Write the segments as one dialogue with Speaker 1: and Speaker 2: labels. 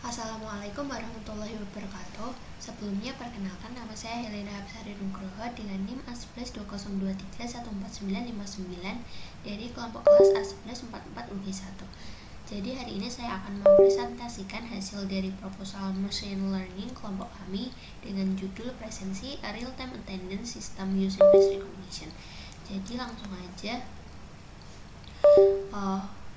Speaker 1: Assalamualaikum warahmatullahi wabarakatuh. Sebelumnya perkenalkan, nama saya Helena Hapsari Nugroho dengan NIM A112023149959 dari kelompok kelas A1144UG1. Jadi hari ini saya akan mempresentasikan hasil dari proposal machine learning kelompok kami dengan judul presensi A Real-Time Attendance System Using Face Recognition. Jadi langsung aja.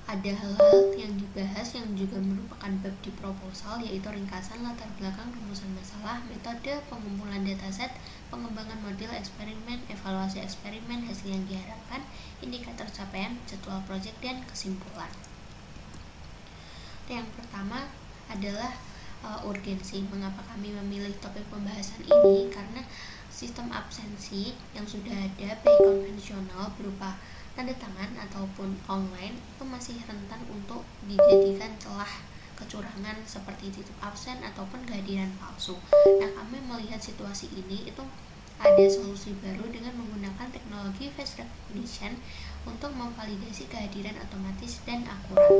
Speaker 1: Ada hal-hal yang dibahas yang juga merupakan bab di proposal, yaitu ringkasan, latar belakang, rumusan masalah, metode pengumpulan dataset, pengembangan model eksperimen, evaluasi eksperimen, hasil yang diharapkan, indikator capaian, jadwal proyek, dan kesimpulan. Yang pertama adalah urgensi. Mengapa kami memilih topik pembahasan ini? Karena sistem absensi yang sudah ada baik konvensional berupa tanda tangan ataupun online itu masih rentan untuk dijadikan celah kecurangan seperti titip absen ataupun kehadiran palsu. Nah, kami melihat situasi ini itu ada solusi baru dengan menggunakan teknologi face recognition untuk memvalidasi kehadiran otomatis dan akurat.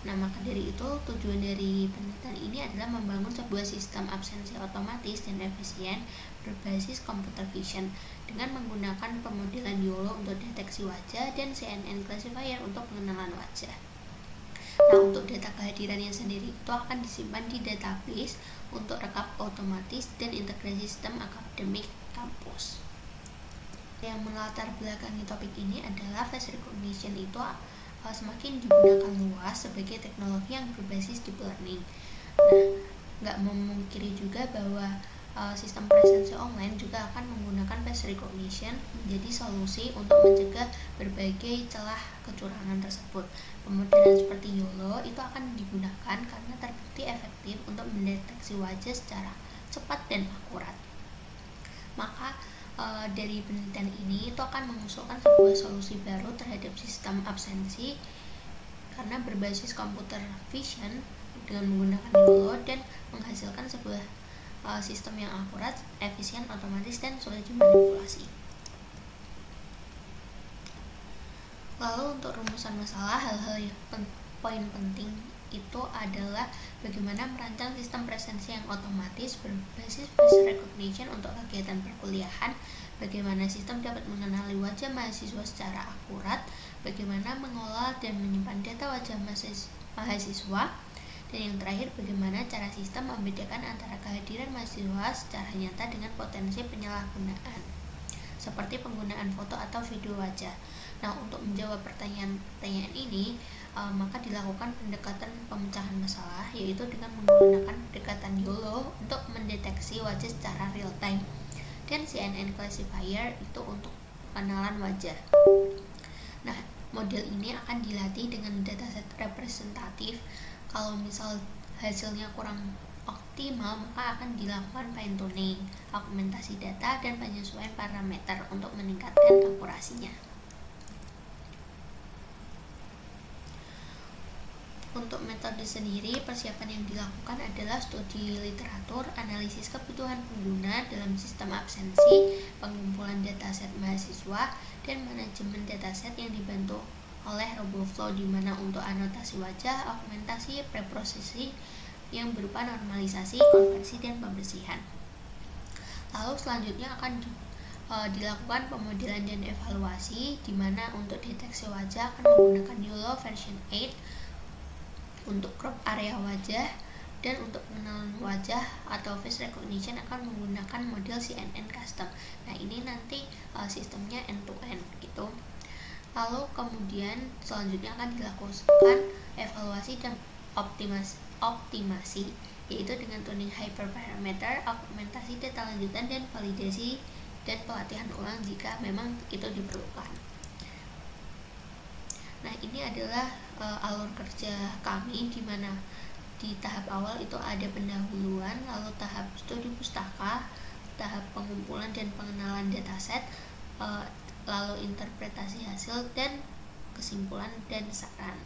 Speaker 1: Nah, maka dari itu tujuan dari penelitian ini adalah membangun sebuah sistem absensi otomatis dan efisien berbasis computer vision dengan menggunakan pemodelan YOLO untuk deteksi wajah dan CNN classifier untuk pengenalan wajah. Nah, untuk data kehadirannya sendiri itu akan disimpan di database untuk rekap otomatis dan integrasi sistem akademik kampus. Yang melatar belakangi topik ini adalah face recognition itu semakin digunakan luas sebagai teknologi yang berbasis deep learning. Nah, nggak memungkiri juga bahwa sistem presensi online juga akan menggunakan face recognition menjadi solusi untuk mencegah berbagai celah kecurangan tersebut. Pemodelan seperti YOLO itu akan digunakan karena terbukti efektif untuk mendeteksi wajah secara cepat dan akurat. Maka dari penelitian ini itu akan mengusulkan sebuah solusi baru terhadap sistem absensi karena berbasis computer vision dengan menggunakan YOLO dan menghasilkan sebuah sistem yang akurat, efisien, otomatis, dan sulit dimanipulasi. Lalu untuk rumusan masalah, hal-hal yang poin penting itu adalah bagaimana merancang sistem presensi yang otomatis berbasis face recognition untuk kegiatan perkuliahan, bagaimana sistem dapat mengenali wajah mahasiswa secara akurat, bagaimana mengolah dan menyimpan data wajah mahasiswa, dan yang terakhir bagaimana cara sistem membedakan antara kehadiran mahasiswa secara nyata dengan potensi penyalahgunaan seperti penggunaan foto atau video wajah. Nah, untuk menjawab pertanyaan ini, maka dilakukan pendekatan pemecahan masalah, yaitu dengan menggunakan pendekatan YOLO untuk mendeteksi wajah secara real time dan CNN classifier itu untuk pengenalan wajah. Nah, model ini akan dilatih dengan dataset representatif. Kalau misal hasilnya kurang optimal, maka akan dilakukan fine tuning, augmentasi data, dan penyesuaian parameter untuk meningkatkan akurasinya. Untuk metode sendiri, persiapan yang dilakukan adalah studi literatur, analisis kebutuhan pengguna dalam sistem absensi, pengumpulan dataset mahasiswa, dan manajemen dataset yang dibantu oleh RoboFlow, di mana untuk anotasi wajah, augmentasi, preprosesi yang berupa normalisasi, konversi, dan pembersihan. Lalu selanjutnya akan dilakukan pemodelan dan evaluasi, di mana untuk deteksi wajah akan menggunakan YOLO version 8 untuk crop area wajah, dan untuk pengenalan wajah atau face recognition akan menggunakan model CNN custom. Nah, ini nanti sistemnya end to end gitu. Lalu kemudian selanjutnya akan dilakukan evaluasi dan optimasi, yaitu dengan tuning hyperparameter, augmentasi data lanjutan, dan validasi dan pelatihan ulang jika memang itu diperlukan. Nah, ini adalah alur kerja kami, di mana di tahap awal itu ada pendahuluan, lalu tahap studi pustaka, tahap pengumpulan dan pengenalan dataset, lalu interpretasi hasil, dan kesimpulan dan saran.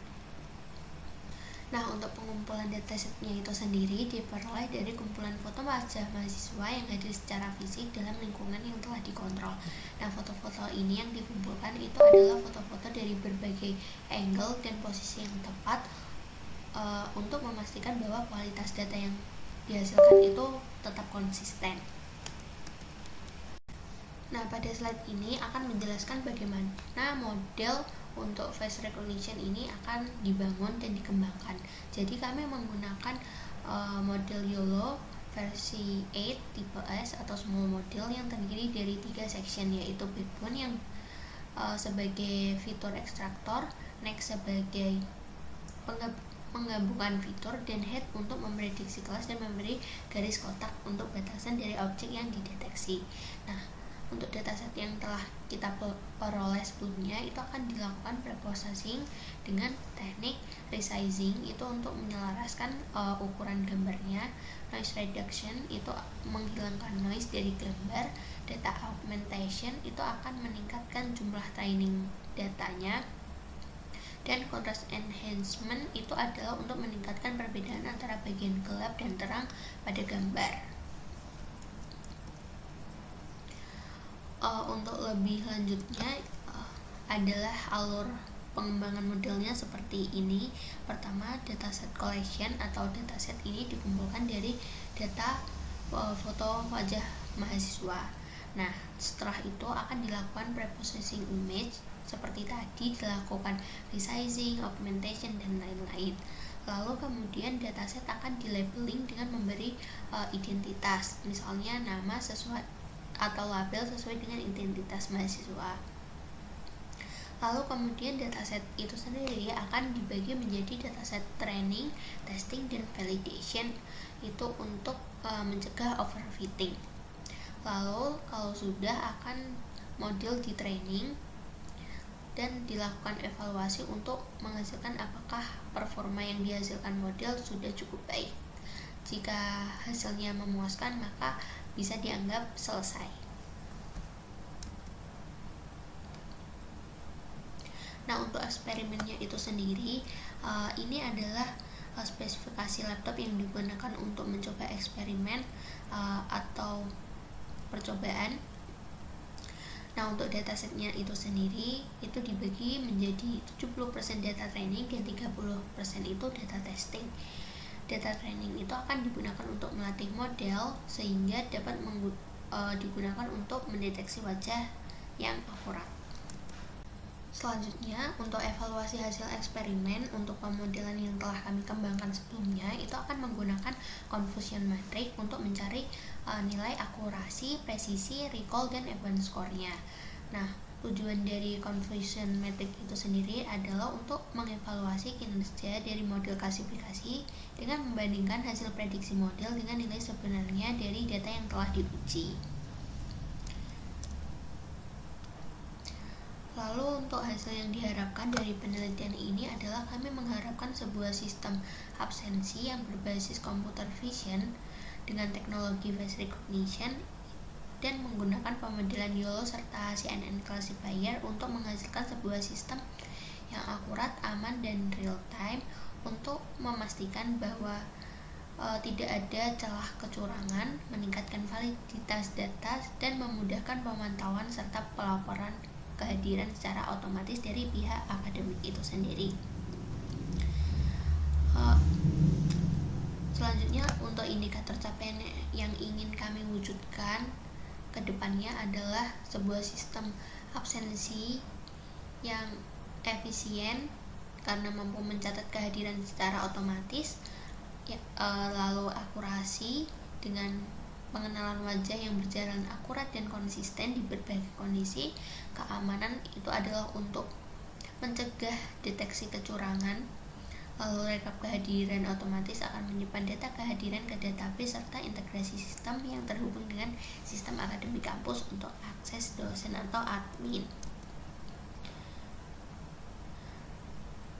Speaker 1: Nah, untuk pengumpulan datasetnya itu sendiri diperoleh dari kumpulan foto wajah mahasiswa yang hadir secara fisik dalam lingkungan yang telah dikontrol. Nah, foto-foto ini yang dikumpulkan itu adalah foto-foto dari berbagai angle dan posisi yang tepat untuk memastikan bahwa kualitas data yang dihasilkan itu tetap konsisten. Nah, pada slide ini akan menjelaskan bagaimana model untuk face recognition ini akan dibangun dan dikembangkan. Jadi kami menggunakan model YOLO versi 8 tipe S atau small model yang terdiri dari 3 section, yaitu backbone yang sebagai fitur ekstraktor, next sebagai penggabungan fitur, dan head untuk memprediksi kelas dan memberi garis kotak untuk batasan dari objek yang dideteksi. Nah, untuk dataset yang telah kita peroleh sebelumnya itu akan dilakukan preprocessing dengan teknik resizing, itu untuk menyelaraskan ukuran gambarnya. Noise reduction itu menghilangkan noise dari gambar. Data augmentation itu akan meningkatkan jumlah training datanya. Dan contrast enhancement itu adalah untuk meningkatkan perbedaan antara bagian gelap dan terang pada gambar. Untuk lebih lanjutnya adalah alur pengembangan modelnya seperti ini. Pertama, dataset collection atau dataset ini dikumpulkan dari data foto wajah mahasiswa. Nah, setelah itu akan dilakukan preprocessing image seperti tadi, dilakukan resizing, augmentation, dan lain-lain. Lalu kemudian dataset akan dilabeling dengan memberi identitas, misalnya nama sesuai atau label sesuai dengan identitas mahasiswa. Lalu kemudian dataset itu sendiri akan dibagi menjadi dataset training, testing, dan validation, itu untuk mencegah overfitting. Lalu kalau sudah akan model di training dan dilakukan evaluasi untuk menghasilkan apakah performa yang dihasilkan model sudah cukup baik. Jika hasilnya memuaskan, maka bisa dianggap selesai. Nah, untuk eksperimennya itu sendiri, ini adalah spesifikasi laptop yang digunakan untuk mencoba eksperimen atau percobaan. Nah, untuk datasetnya itu sendiri itu dibagi menjadi 70% data training dan 30% itu data testing. Data training itu akan digunakan untuk melatih model sehingga dapat digunakan untuk mendeteksi wajah yang akurat. Selanjutnya, untuk evaluasi hasil eksperimen untuk pemodelan yang telah kami kembangkan sebelumnya, itu akan menggunakan confusion matrix untuk mencari nilai akurasi, presisi, recall, dan event score-nya. Nah, tujuan dari confusion matrix itu sendiri adalah untuk mengevaluasi kinerja dari model klasifikasi dengan membandingkan hasil prediksi model dengan nilai sebenarnya dari data yang telah diuji. Lalu untuk hasil yang diharapkan dari penelitian ini adalah kami mengharapkan sebuah sistem absensi yang berbasis computer vision dengan teknologi face recognition dan menggunakan pemodelan YOLO serta CNN classifier untuk menghasilkan sebuah sistem yang akurat, aman, dan real time untuk memastikan bahwa tidak ada celah kecurangan, meningkatkan validitas data, dan memudahkan pemantauan serta pelaporan kehadiran secara otomatis dari pihak akademik itu sendiri. Selanjutnya, untuk indikator capaian yang ingin kami wujudkan kedepannya adalah sebuah sistem absensi yang efisien karena mampu mencatat kehadiran secara otomatis, lalu akurasi dengan pengenalan wajah yang berjalan akurat dan konsisten di berbagai kondisi. Keamanan itu adalah untuk mencegah deteksi kecurangan. Lalu rekap kehadiran otomatis akan menyimpan data kehadiran ke database serta integrasi sistem yang terhubung dengan sistem akademik kampus untuk akses dosen atau admin.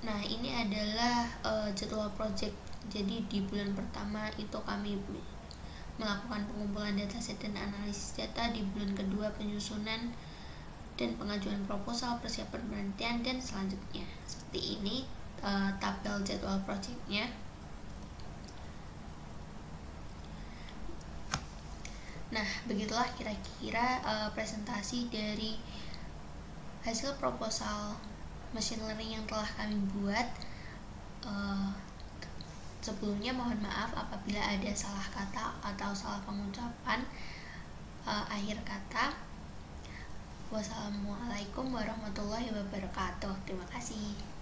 Speaker 1: Nah, ini adalah jadwal project. Jadi di bulan pertama itu kami melakukan pengumpulan dataset dan analisis data. Di bulan kedua penyusunan dan pengajuan proposal, persiapan penelitian, dan selanjutnya. Seperti ini tabel jadwal projectnya. Nah, begitulah kira-kira presentasi dari hasil proposal machine learning yang telah kami buat. Sebelumnya mohon maaf apabila ada salah kata atau salah pengucapan akhir kata. Wassalamualaikum warahmatullahi wabarakatuh. Terima kasih.